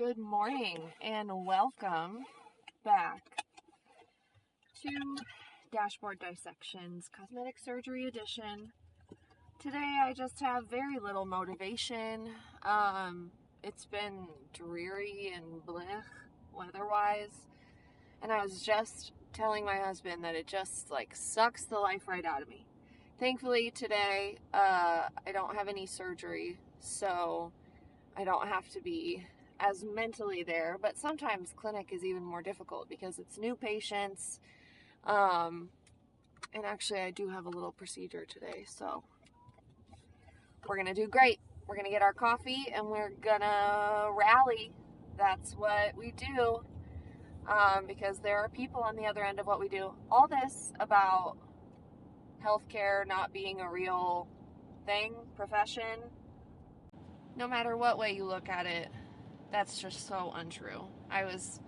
Good morning and welcome back to Dashboard Dissections Cosmetic Surgery Edition. Today I just have very little motivation. It's been dreary and blech weather-wise, and I was just telling my husband that it just sucks the life right out of me. Thankfully today I don't have any surgery, so I don't have to be as mentally there, but sometimes clinic is even more difficult because it's new patients. And actually I do have a little procedure today, so we're gonna do great. We're gonna get our coffee and we're gonna rally. That's what we do, because there are people on the other end of what we do. All this about healthcare not being a real thing, profession, no matter what way you look at it, that's just so untrue. I was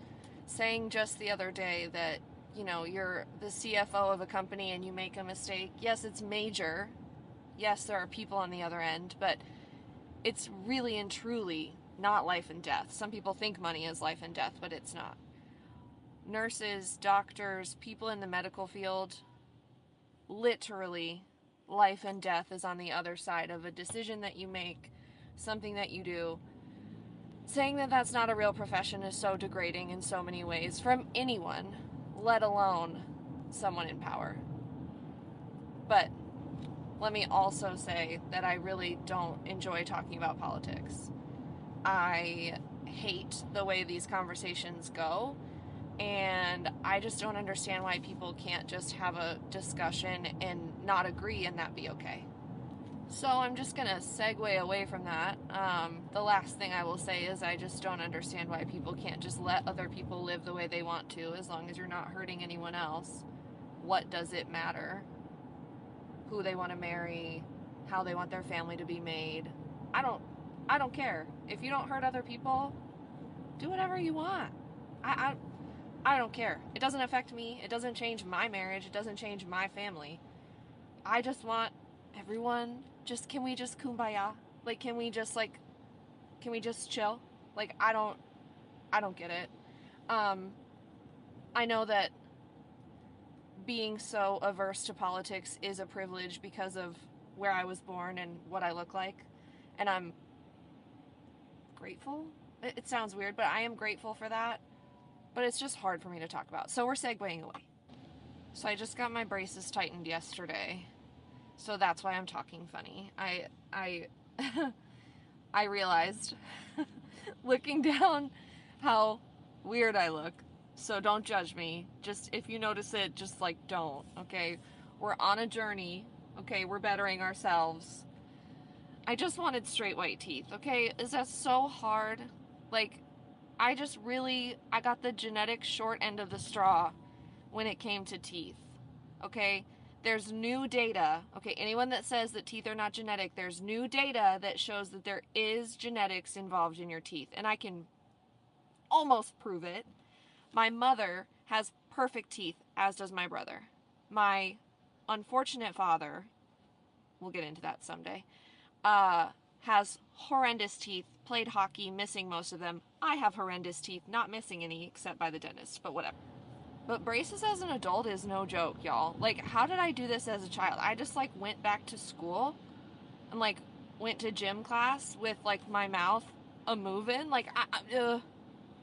saying just the other day that, you're the CFO of a company and you make a mistake. Yes, it's major. Yes, there are people on the other end, but it's really and truly not life and death. Some people think money is life and death, but it's not. Nurses, doctors, people in the medical field, literally, life and death is on the other side of a decision that you make, something that you do. Saying that that's not a real profession is so degrading in so many ways from anyone, let alone someone in power. But let me also say that I really don't enjoy talking about politics. I hate the way these conversations go, and I just don't understand why people can't just have a discussion and not agree and that be okay. So I'm just going to segue away from that. The last thing I will say is I just don't understand why people can't just let other people live the way they want to, as long as you're not hurting anyone else. What does it matter? Who they want to marry, how they want their family to be made. I don't care. If you don't hurt other people, do whatever you want. I don't care. It doesn't affect me. It doesn't change my marriage. It doesn't change my family. I just want everyone, can we just kumbaya? Can we just chill? I don't get it. I know that being so averse to politics is a privilege because of where I was born and what I look like. And I'm grateful. It sounds weird, but I am grateful for that. But it's just hard for me to talk about. So we're segueing away. So I just got my braces tightened yesterday. So that's why I'm talking funny. I realized looking down how weird I look. So don't judge me. Just if you notice it, just don't, okay? We're on a journey, okay? We're bettering ourselves. I just wanted straight white teeth, okay? Is that so hard? I got the genetic short end of the straw when it came to teeth, okay? There's new data, okay? Anyone that says that teeth are not genetic, there's new data that shows that there is genetics involved in your teeth, and I can almost prove it. My mother has perfect teeth, as does my brother. My unfortunate father, we'll get into that someday, has horrendous teeth, played hockey, missing most of them. I have horrendous teeth, not missing any except by the dentist, but whatever. But braces as an adult is no joke, y'all. How did I do this as a child? I just, went back to school and, went to gym class with, my mouth a-moving.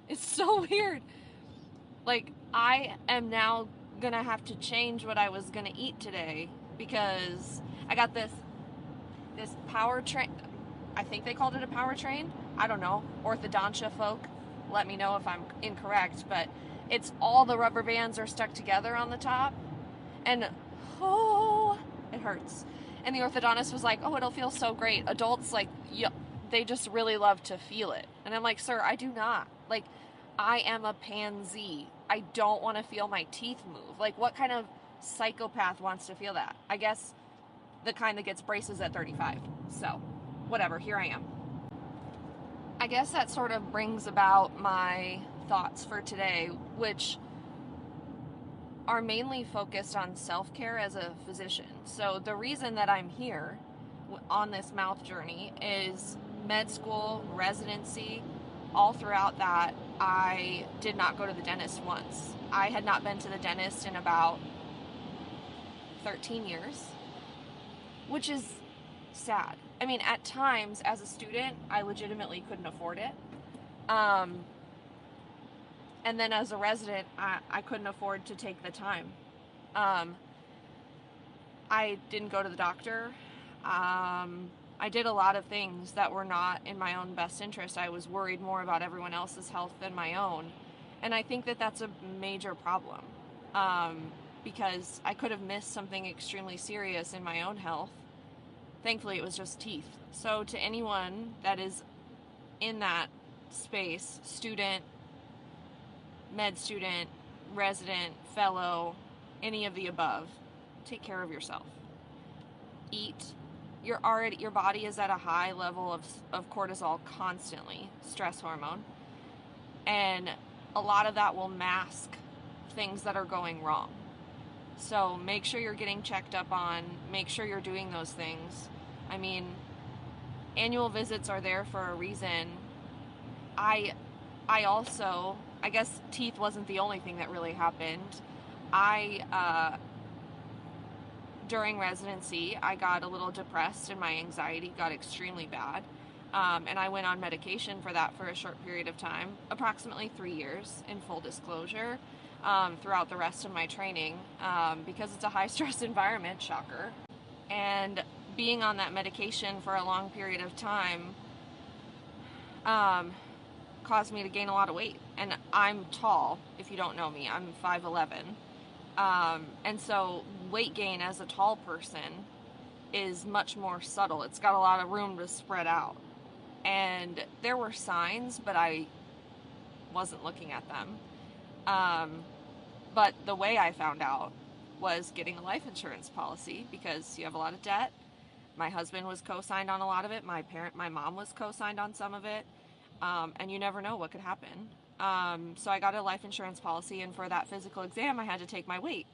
It's so weird. I am now gonna have to change what I was gonna eat today because I got this power train. I think they called it a power train. I don't know. Orthodontia folk, let me know if I'm incorrect, but it's all the rubber bands are stuck together on the top, and it hurts. And the orthodontist was like, oh, it'll feel so great. Adults, they just really love to feel it. And I'm like, sir, I do not. I am a pansy. I don't want to feel my teeth move. What kind of psychopath wants to feel that? I guess the kind that gets braces at 35. So, whatever, here I am. I guess that sort of brings about my thoughts for today, which are mainly focused on self-care as a physician. So the reason that I'm here on this mouth journey is med school, residency, all throughout that, I did not go to the dentist once. I had not been to the dentist in about 13 years, which is sad. I mean, at times as a student, I legitimately couldn't afford it. And then as a resident, I couldn't afford to take the time. I didn't go to the doctor. I did a lot of things that were not in my own best interest. I was worried more about everyone else's health than my own. And I think that that's a major problem, because I could have missed something extremely serious in my own health. Thankfully, it was just teeth. So to anyone that is in that space, student, med student, resident, fellow, any of the above, take care of yourself. Eat. Your body is at a high level of cortisol constantly, stress hormone, and a lot of that will mask things that are going wrong. So make sure you're getting checked up on, make sure you're doing those things. I mean, annual visits are there for a reason. I also, I guess teeth wasn't the only thing that really happened. During residency, I got a little depressed and my anxiety got extremely bad. And I went on medication for that for a short period of time, approximately 3 years in full disclosure, throughout the rest of my training, because it's a high stress environment, shocker. And being on that medication for a long period of time caused me to gain a lot of weight. And I'm tall, if you don't know me, I'm 5'11". And so weight gain as a tall person is much more subtle. It's got a lot of room to spread out. And there were signs, but I wasn't looking at them. But the way I found out was getting a life insurance policy, because you have a lot of debt. My husband was co-signed on a lot of it. My mom was co-signed on some of it. And you never know what could happen. So I got a life insurance policy, and for that physical exam, I had to take my weight.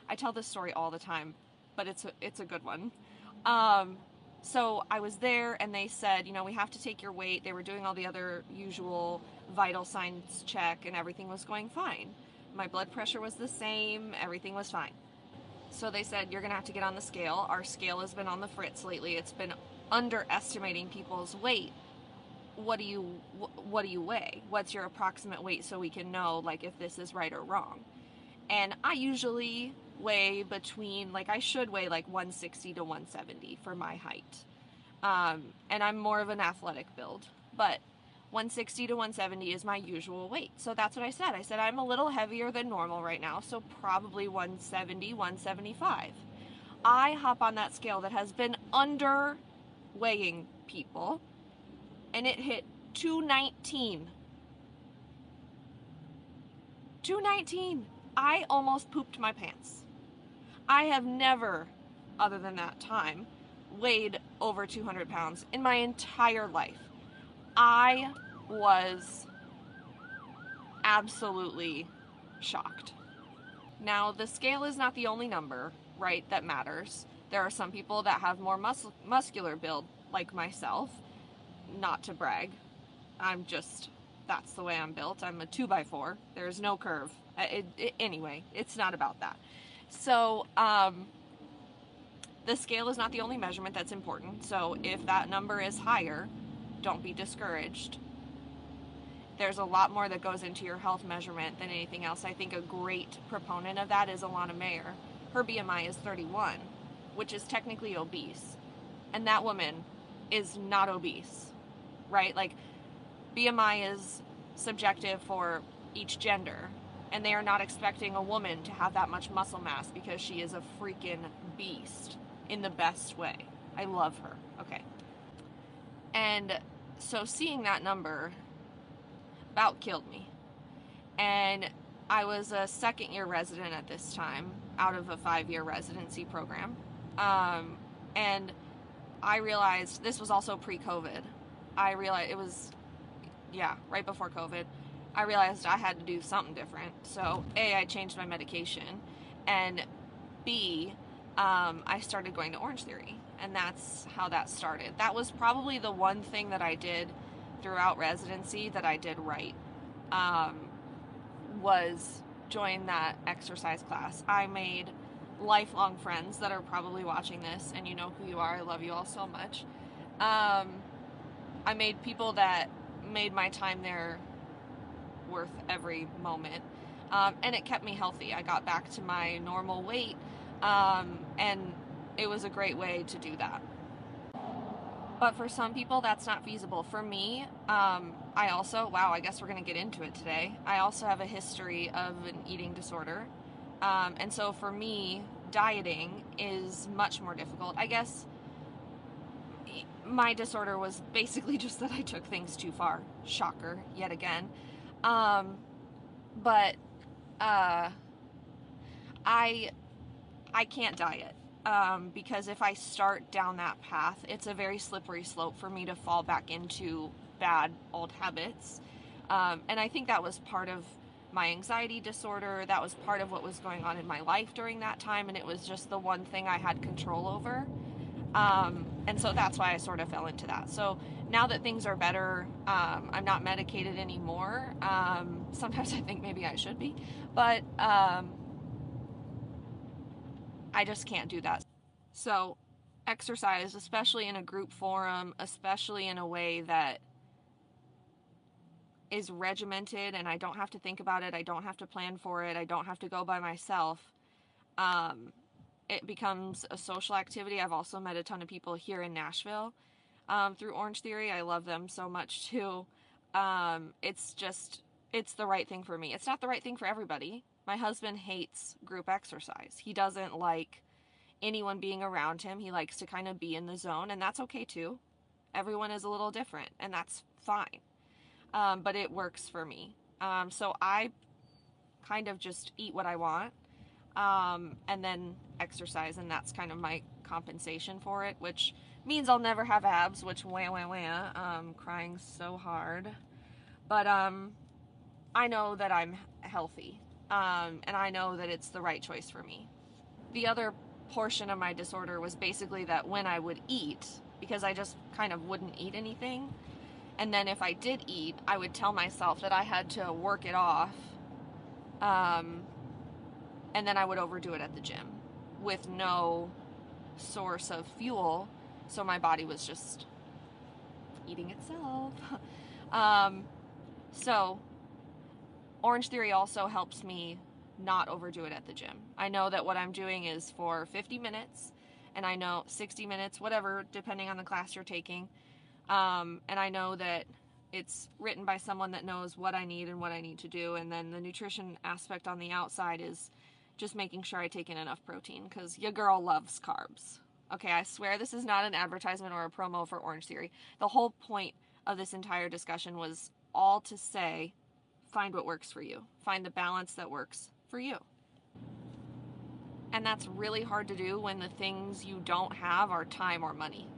I tell this story all the time, but it's a good one. So I was there, and they said, we have to take your weight. They were doing all the other usual vital signs check, and everything was going fine. My blood pressure was the same. Everything was fine. So they said, you're going to have to get on the scale. Our scale has been on the fritz lately. It's been underestimating people's weight. What do you weigh? What's your approximate weight, so we can know if this is right or wrong? And I usually weigh between, I should weigh 160 to 170 for my height. And I'm more of an athletic build, but 160 to 170 is my usual weight. So that's what I said. I said, I'm a little heavier than normal right now, so probably 170, 175. I hop on that scale that has been under weighing people, and it hit 219. 219. I almost pooped my pants. I have never, other than that time, weighed over 200 pounds in my entire life. I was absolutely shocked. Now, the scale is not the only number, right, that matters. There are some people that have more muscular build, like myself. Not to brag. That's the way I'm built. I'm a 2x4. There's no curve. Anyway, it's not about that. So, the scale is not the only measurement that's important. So if that number is higher, don't be discouraged. There's a lot more that goes into your health measurement than anything else. I think a great proponent of that is Alana Mayer. Her BMI is 31, which is technically obese. And that woman is not obese, right? BMI is subjective for each gender, and they are not expecting a woman to have that much muscle mass because she is a freaking beast in the best way. I love her. Okay. And so seeing that number about killed me. And I was a second-year resident at this time, out of a 5-year residency program. And I realized, this was also pre-COVID. I realized it was, right before COVID. I realized I had to do something different. So A, I changed my medication, and B, I started going to Orange Theory, and that's how that started. That was probably the one thing that I did throughout residency that I did right was join that exercise class. I made lifelong friends that are probably watching this, and you know who you are. I love you all so much. I made people that made my time there worth every moment. And it kept me healthy. I got back to my normal weight, and it was a great way to do that. But for some people, that's not feasible. For me, I also, wow, I guess we're going to get into it today. I also have a history of an eating disorder. And so for me, dieting is much more difficult. I guess my disorder was basically just that I took things too far. Shocker, yet again. But I can't diet. Because if I start down that path, it's a very slippery slope for me to fall back into bad old habits. And I think that was part of my anxiety disorder. That was part of what was going on in my life during that time, and it was just the one thing I had control over. And so that's why I sort of fell into that. So now that things are better, I'm not medicated anymore. Sometimes I think maybe I should be, but I just can't do that. So exercise, especially in a group forum, especially in a way that is regimented and I don't have to think about it, I don't have to plan for it, I don't have to go by myself, it becomes a social activity. I've also met a ton of people here in Nashville through Orange Theory. I love them so much too. It's the right thing for me. It's not the right thing for everybody. My husband hates group exercise. He doesn't like anyone being around him. He likes to kind of be in the zone, and that's okay too. Everyone is a little different, and that's fine. But it works for me. So I kind of just eat what I want, and then exercise, and that's kind of my compensation for it, which means I'll never have abs, which crying so hard. But I know that I'm healthy. And I know that it's the right choice for me. The other portion of my disorder was basically that when I would eat, because I just kind of wouldn't eat anything, and then if I did eat, I would tell myself that I had to work it off, and then I would overdo it at the gym with no source of fuel, so my body was just eating itself. So Orange Theory also helps me not overdo it at the gym. I know that what I'm doing is for 50 minutes, and I know 60 minutes, whatever, depending on the class you're taking. And I know that it's written by someone that knows what I need and what I need to do. And then the nutrition aspect on the outside is just making sure I take in enough protein, because your girl loves carbs. Okay, I swear this is not an advertisement or a promo for Orange Theory. The whole point of this entire discussion was all to say, find what works for you. Find the balance that works for you. And that's really hard to do when the things you don't have are time or money.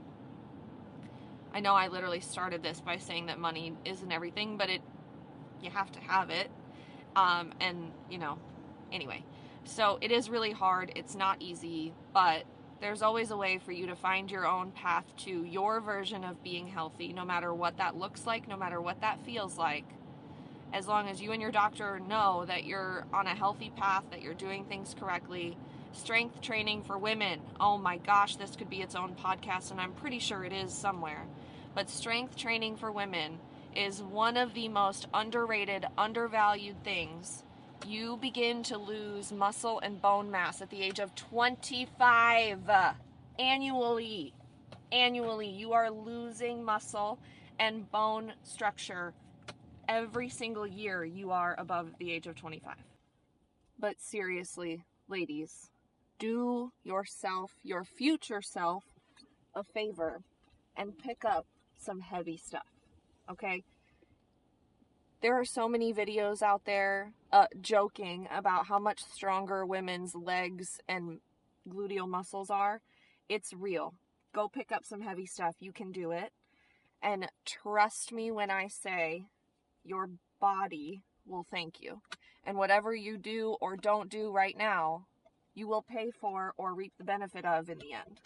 I know I literally started this by saying that money isn't everything, but you have to have it. Anyway. So it is really hard. It's not easy, but there's always a way for you to find your own path to your version of being healthy, no matter what that looks like, no matter what that feels like. As long as you and your doctor know that you're on a healthy path, that you're doing things correctly. Strength training for women. Oh my gosh, this could be its own podcast, and I'm pretty sure it is somewhere. But strength training for women is one of the most underrated, undervalued things. You begin to lose muscle and bone mass at the age of 25 annually. Annually, you are losing muscle and bone structure. Every single year you are above the age of 25. But seriously, ladies, do yourself, your future self, a favor and pick up some heavy stuff, okay? There are so many videos out there joking about how much stronger women's legs and gluteal muscles are. It's real. Go pick up some heavy stuff. You can do it. And trust me when I say, your body will thank you. And whatever you do or don't do right now, you will pay for or reap the benefit of in the end.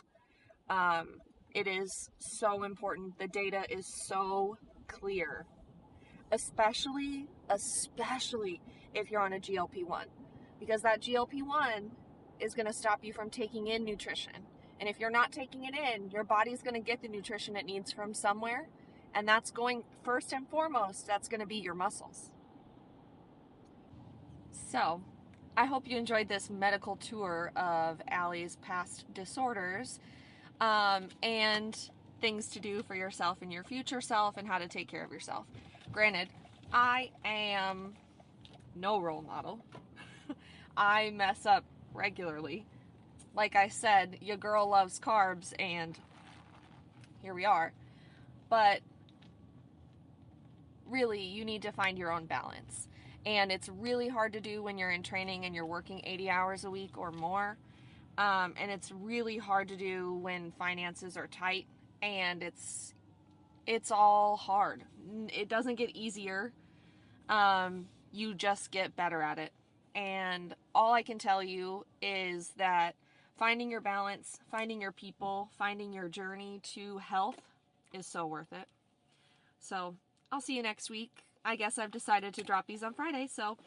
It is so important. The data is so clear, especially if you're on a GLP-1, because that GLP-1 is going to stop you from taking in nutrition. And if you're not taking it in, your body's going to get the nutrition it needs from somewhere, and that's going, first and foremost, that's going to be your muscles. So, I hope you enjoyed this medical tour of Allie's past disorders, and things to do for yourself and your future self, and how to take care of yourself. Granted, I am no role model. I mess up regularly. Like I said, your girl loves carbs, and here we are. But really, you need to find your own balance. And it's really hard to do when you're in training and you're working 80 hours a week or more. And it's really hard to do when finances are tight, and it's all hard. It doesn't get easier. You just get better at it. And all I can tell you is that finding your balance, finding your people, finding your journey to health is so worth it. So I'll see you next week. I guess I've decided to drop these on Friday, so